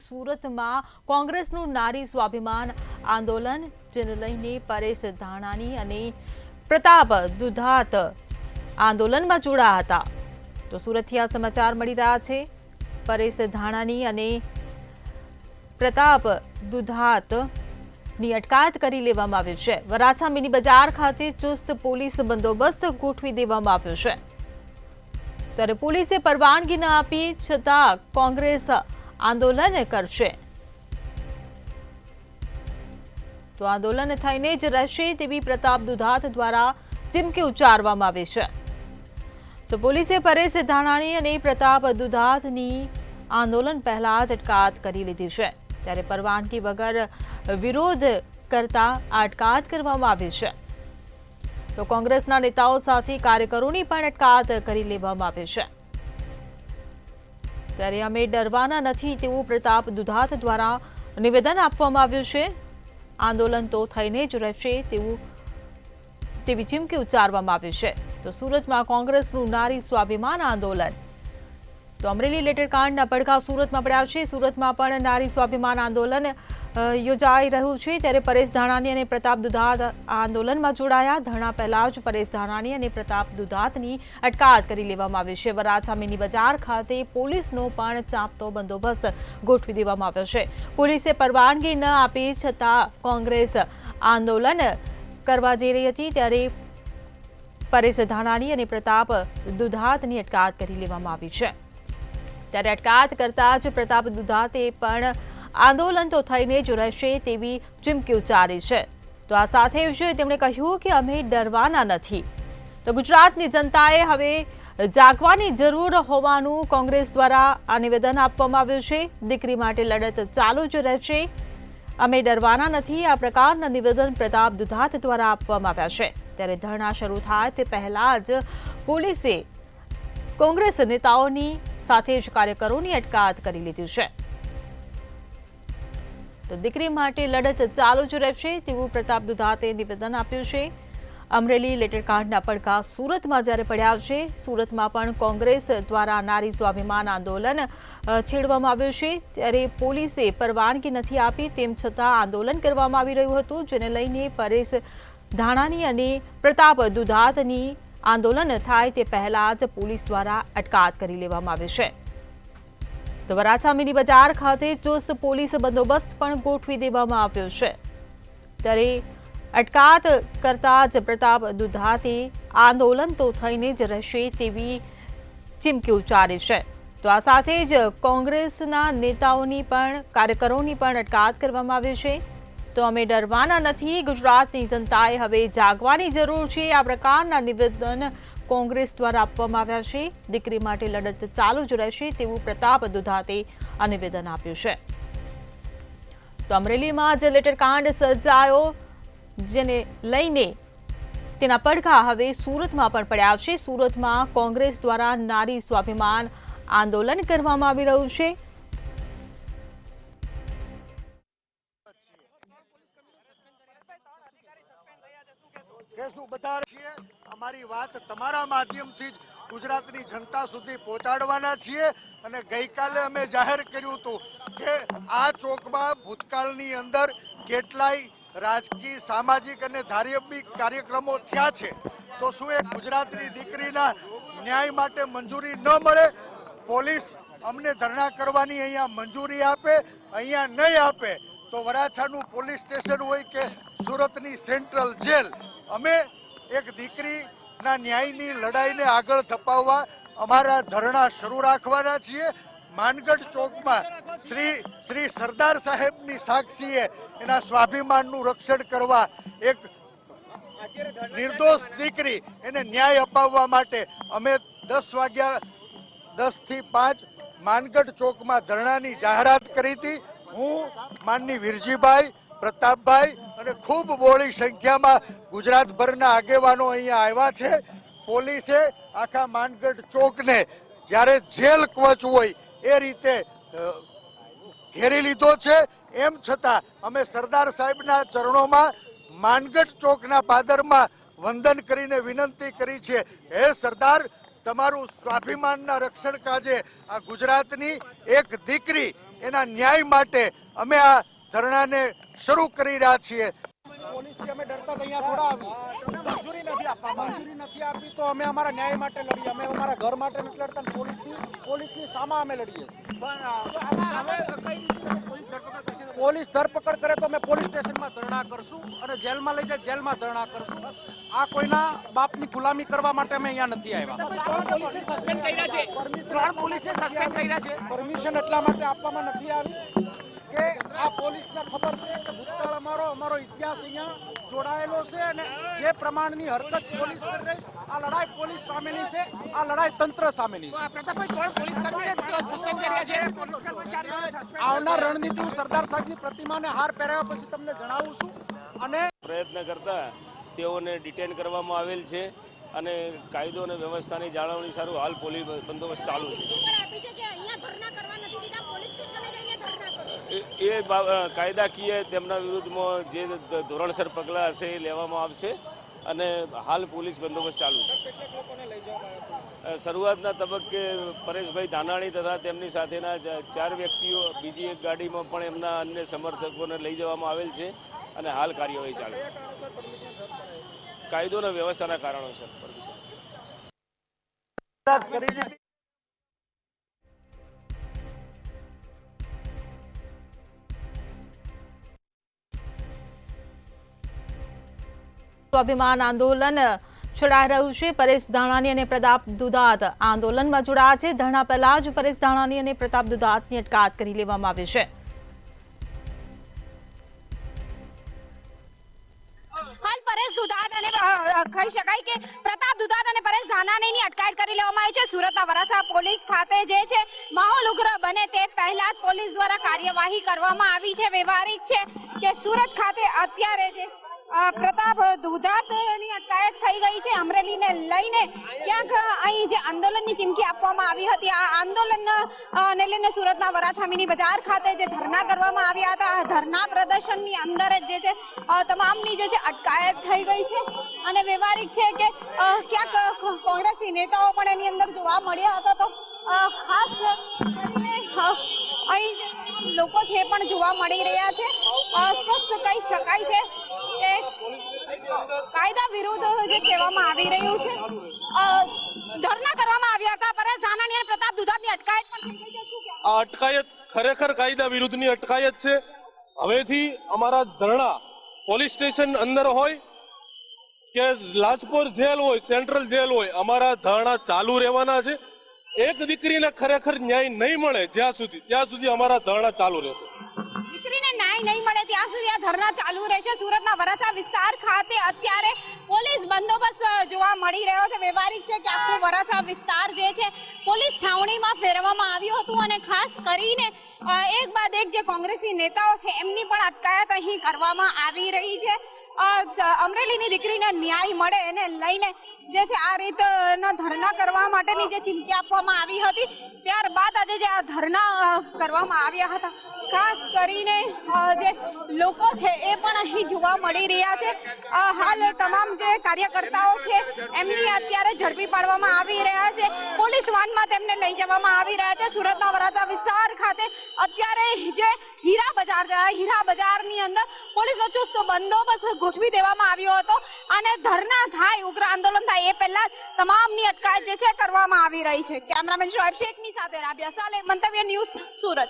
સુરતમાં કોંગ્રેસનું નારી સ્વાભિમાન આંદોલન, જેને લઈને પરેશ ધાનાણી અને પ્રતાપ દુધાત આંદોલનમાં જોડાયા હતા. તો સુરતથી આ સમાચાર મળી રહ્યા છે. પરેશ ધાનાણી અને પ્રતાપ દુધાતની અટકાયત કરી લેવામાં આવી છે. વરાછા મિની બજાર ખાતે ચુસ્ત પોલીસ બંદોબસ્ત ગોઠવી દેવામાં આવ્યો છે. ત્યારે પોલીસે પરવાનગી ન આપી છતાં કોંગ્રેસ આંદોલન કરશે. તો આંદોલન થઈને જ રહેશે તેવી પ્રતાપ દુધાત દ્વારા ચીમકી ઉચ્ચારવામાં આવી છે. તો પોલીસે પરેશ ધાનાણી અને પ્રતાપ દુધાતની આંદોલન પહેલા જ અટકાયત કરી લીધી છે. ત્યારે પરવાનગી વગર વિરોધ કરતા અટકાયત કરવામાં આવી છે. તો કોંગ્રેસના નેતાઓ સાથે કાર્યકરોની પણ અટકાયત કરી લેવામાં આવી છે. ત્યારે અમે ડરવાના નથી તેવું પ્રતાપ દુધાત દ્વારા નિવેદન આપવામાં આવ્યું છે. આંદોલન તો થઈને જ રહેશે તેવી ચીમકી ઉચ્ચારવામાં આવી છે. તો સુરતમાં કોંગ્રેસનું નારી સ્વાભિમાન આંદોલન. તો અમરેલી લેટરકાંડના પડઘા સુરતમાં પડ્યા છે. સુરતમાં પણ નારી સ્વાભિમાન આંદોલન યોજાઈ રહ્યું છે. ત્યારે પરેશ ધાનાણી અને પ્રતાપ દુધાત આંદોલનમાં જોડાયા. ધરણા પહેલા જ પરેશ ધાનાણી અને પ્રતાપ દુધાતની અટકાયત કરી લેવામાં આવી છે. વરાછા મિની બજાર ખાતે પોલીસનો પણ ચાંપતો બંદોબસ્ત ગોઠવી દેવામાં આવ્યો છે. પોલીસે પરવાનગી ન આપી છતાં કોંગ્રેસ આંદોલન કરવા જઈ રહી હતી. ત્યારે પરેશ ધાનાણી અને પ્રતાપ દુધાતની અટકાયત કરી લેવામાં આવી છે. ત્યારે અટકાયત કરતા જ પ્રતાપ દુધાતે પણ આંદોલન તો થઈને જ રહેશે તેવી ચીમકી ઉચ્ચારી છે. તો આ સાથે જ તેમણે કહ્યું કે અમે ડરવાના નથી. તો ગુજરાતની જનતાએ હવે જાગવાની જરૂર હોવાનું કોંગ્રેસ દ્વારા આ નિવેદન આપવામાં આવ્યું છે. દીકરી માટે લડત ચાલુ જ રહેશે, અમે ડરવાના નથી. આ પ્રકારના નિવેદન પ્રતાપ દુધાત દ્વારા આપવામાં આવ્યા છે. ત્યારે ધરણા શરૂ થાય તે પહેલા જ પોલીસે કોંગ્રેસ નેતાઓની સાથે જ કાર્યકરોની અટકાયત કરી લીધી છે. તો દીકરી માટે લડત ચાલુ જ રહેશે તેવું પ્રતાપ દુધાતે નિવેદન આપ્યું છે. અમરેલી લેટરકાંડના પડઘા સુરતમાં જ્યારે પડ્યા છે, સુરતમાં પણ કોંગ્રેસ દ્વારા નારી સ્વાભિમાન આંદોલન છેડવામાં આવ્યું છે. ત્યારે પોલીસે પરવાનગી નથી આપી, તેમ છતાં આંદોલન કરવામાં આવી રહ્યું હતું, જેને લઈને પરેશ ધાનાણી અને પ્રતાપ દુધાતની આંદોલન થાય તે પહેલા જ પોલીસ દ્વારા અટકાયત કરી લેવામાં આવી છે. તો વરાછા મિની બજાર ખાતે ચુસ્ત પોલીસ બંદોબસ્ત પણ ગોઠવી દેવામાં આવ્યો છે. ત્યારે અટકાયત કરતા જ પ્રતાપ દુધાતે આંદોલન તો થઈને જ રહેશે તેવી ચીમકી ઉચ્ચારી છે. તો આ સાથે જ કોંગ્રેસના નેતાઓની પણ કાર્યકરોની પણ અટકાયત કરવામાં આવી છે. તો અમે ડરવાના નથી, ગુજરાતની જનતાએ હવે જાગવાની જરૂર છે. આ પ્રકારના નિવેદન કોંગ્રેસ દ્વારા આપવામાં આવ્યા છે. દીકરી માટે લડત ચાલુ જ રહેશે તેવું પ્રતાપ દુધાતે આ નિવેદન આપ્યું છે. તો અમરેલીમાં જે લેટરકાંડ સર્જાયો, જેને લઈને તેના પડઘા હવે સુરતમાં પણ પડ્યા છે. સુરતમાં કોંગ્રેસ દ્વારા નારી સ્વાભિમાન આંદોલન કરવામાં આવી રહ્યું છે. અમારી વાત તમારા માધ્યમથી જ ગુજરાતની જનતા સુધી પહોંચાડવાના છીએ. અને ગઈકાલે અમે જાહેર કર્યું હતું કે આ ચોકમાં ભૂતકાળની અંદર કેટલાય રાજકીય, સામાજિક અને ધાર્મિક કાર્યક્રમો થયા છે. તો શું એ ગુજરાતની દીકરીના ન્યાય માટે મંજૂરી ન મળે? પોલીસ અમને ધરણા કરવાની અહીંયા મંજૂરી આપે, અહીંયા નહીં આપે તો વરાછાનું પોલીસ સ્ટેશન હોય કે સુરતની સેન્ટ્રલ જેલ, અમે એક દીકરીના ન્યાયની લડાઈને આગળ ધપાવવા અમારા ધરણા શરૂ રાખવાના છીએ. માનગઢ ચોકમાં શ્રી સરદાર સાહેબની સાક્ષીએ એના સ્વાભિમાનનું રક્ષણ કરવા, એક નિર્દોષ દીકરી એને ન્યાય અપાવવા માટે અમે 10 થી 5 માનગઢ ચોકમાં ધરણાની જાહેરાત કરી હતી. હું, માનની વીરજીભાઈ, પ્રતાપભાઈ અને ખૂબ બહોળી સંખ્યામાં ગુજરાતભરના આગેવાનો અહીંયા આવ્યા છે. પોલીસે આખા માનગઢ ચોકને જ્યારે જેલ કવચ હોય એ રીતે ઘેરી લીધો છે. એમ છતાં અમે સરદાર સાહેબના ચરણોમાં માનગઢ ચોકના પાદરમાં વંદન કરીને વિનંતી કરી છે, હે સરદાર, તમારું સ્વાભિમાનના રક્ષણ કાજે આ ગુજરાતની એક દીકરી એના ન્યાય માટે અમે આ ધરણાને શરૂ કરી રહ્યા છીએ. પોલીસથી અમે ડરતા તો અહીંયા થોડા આવી મંજૂરી નથી આપી તો અમે અમારા ન્યાય માટે લડીએ. અમે અમારા ઘર માટે નથી લડતા ને પોલીસની સામા અમે લડીએ છીએ. પોલીસ ધરપકડ કરે તો અમે પોલીસ સ્ટેશનમાં ધરણા કરશું અને જેલમાં લઈ જાય જેલમાં ધરણા કરશું. આ કોઈના બાપની ગુલામી કરવા માટે અમે અહીંયા નથી આવ્યા. પરમિશન એટલા માટે આપવામાં નથી આવી કે આ પોલીસને ખબર છે કે ભૂતકાળ અમારો ઇતિહાસ અહીંયા જોડાયેલો છે અને જે પ્રમાણની હરકત પોલીસ કરી રહી છે આ લડાઈ પોલીસ સામેની છે, આ લડાઈ તંત્ર સામેની છે. આવનાર રણનીતિ હું સરદાર સાહેબની પ્રતિમાને હાર પહેરાવ્યા પછી તમને જણાવું છું. અને પ્રયત્ન કરતા તેઓને ડિટેન કરવામાં આવેલ છે અને કાયદો અને વ્યવસ્થાની જાળવણી સારું હાલ પોલીસ બંદોબસ્ત ચાલુ છે. એ કાયદાકીય તેમના વિરુદ્ધમાં જે ધોરણસર પગલાં હશે એ લેવામાં આવશે અને હાલ પોલીસ બંદોબસ્ત ચાલુ છે. શરૂઆતના તબક્કે પરેશભાઈ ધાનાણી તથા તેમની સાથેના 4 વ્યક્તિઓ બીજી એક ગાડીમાં પણ એમના અન્ય સમર્થકોને લઈ જવામાં આવેલ છે અને હાલ કાર્યવાહી ચાલુ છે. કાયદો અને વ્યવસ્થાના કારણોસર કરી દીધી. સ્વાભિમાન આંદોલન છેડાઈ રહ્યું છે. પરેશ ધાનાણી અને પ્રતાપ દુધાત આંદોલનમાં જોડાયા છે. ધરણા પહેલા જ પરેશ ધાનાણી અને પ્રતાપ દુધાતની અટકાયત કરી લેવામાં આવી છે. હાલ પરેશ દુધાત અને કહી શકાય કે પ્રતાપ દુધાત અને પરેશ ધાનાણીની અટકાયત કરી લેવામાં આવી છે. સુરતના વરાછા પોલીસ ખાતે જે છે માહોલ ઉગ્ર બને તે પહેલા જ પોલીસ દ્વારા કાર્યવાહી કરવામાં આવી છે. વ્યવહારિક છે કે સુરત ખાતે અત્યારે જે પ્રતાપ દુધાતની અટકાયત થઈ ગઈ છે. અમરેલીને લઈને ક્યાંક અહીં જે આંદોલનની ચીમકી આપવામાં આવી હતી આ આંદોલનને લઈને સુરતના વરાછા મિની બજાર ખાતે જે ધરણા કરવામાં આવ્યા હતા આ ધરણા પ્રદર્શનની અંદર જ જે છે તમામની જે છે અટકાયત થઈ ગઈ છે અને વ્યવહારિક છે કે ક્યાંક કોંગ્રેસી નેતાઓ પણ એની અંદર જોવા મળ્યા હતા. તો ખાસ કરીને અહીં લોકો છે પણ જોવા મળી રહ્યા છે. સ્પષ્ટ કહી શકાય છે કે કાયદા વિરુદ્ધ જે કહેવામાં આવી રહ્યું છે ધરણા કરવામાં આવ્યા હતા. પરેશ ધાનાણી અને પ્રતાપ દુધાતની અટકાયત પણ થઈ ગઈ છે. શું કહેવું? આ અટકાયત ખરેખર કાયદા વિરુદ્ધની અટકાયત છે. હવેથી અમારા ધરણા પોલીસ સ્ટેશન અંદર હોય કે લાજપોર જેલ હોય, સેન્ટ્રલ જેલ હોય, અમારા ધરણા ચાલુ રહેવાના છે. એક દીકરીને ખરેખર ન્યાય નહીં મળે ત્યાં સુધી અમારા ધરણા ચાલુ રહેશે. દીકરીને ન્યાય નહીં મળે ત્યાં સુધી આ ધરણા ચાલુ રહેશે. સુરતના વરાછા વિસ્તાર ખાતે અત્યારે પોલીસ બંદોબસ્ત જોવા મળી રહ્યો છે. વ્યવહારિક છે કે આખો વરાછા વિસ્તાર જે છે પોલીસ છાવણીમાં ફેરવવામાં આવ્યું હતું અને ખાસ કરીને એક બાદ એક જે કોંગ્રેસી નેતાઓ છે એમની પણ અટકાયત અહીં કરવામાં આવી રહી છે. અમરેલીની દીકરીને ન્યાય મળે એને લઈને જે છે આ રીતના ધરણા કરવા માટેની જે ચીમકી આપવામાં આવી હતી ત્યારબાદ આજે જે આ ધરણા કરવામાં આવ્યા હતા ખાસ કરીને જે લોકો છે એ પણ અહીં જોવા મળી રહ્યા છે. હાલ તમામ જે કાર્યકર્તાઓ છે એમની અત્યારે ઝડપી પાડવામાં આવી રહ્યા છે. પોલીસ વાનમાં તેમને લઈ જવામાં આવી રહ્યા છે. સુરતના વરાછા વિસ્તાર ખાતે અત્યારે જે હીરા બજાર છે હીરા બજારની અંદર પોલીસનો ચુસ્ત બંદોબસ્ત ગોઠવી દેવામાં આવ્યો હતો અને ધરણા થાય ઉગ્ર આંદોલન થાય એ પહેલા તમામની અટકાયત જે છે કરવામાં આવી રહી છે. કેમેરામેન શોએબ શેખની સાથે રાબિયા સાલેહ, મંતવ્ય ન્યૂઝ, સુરત.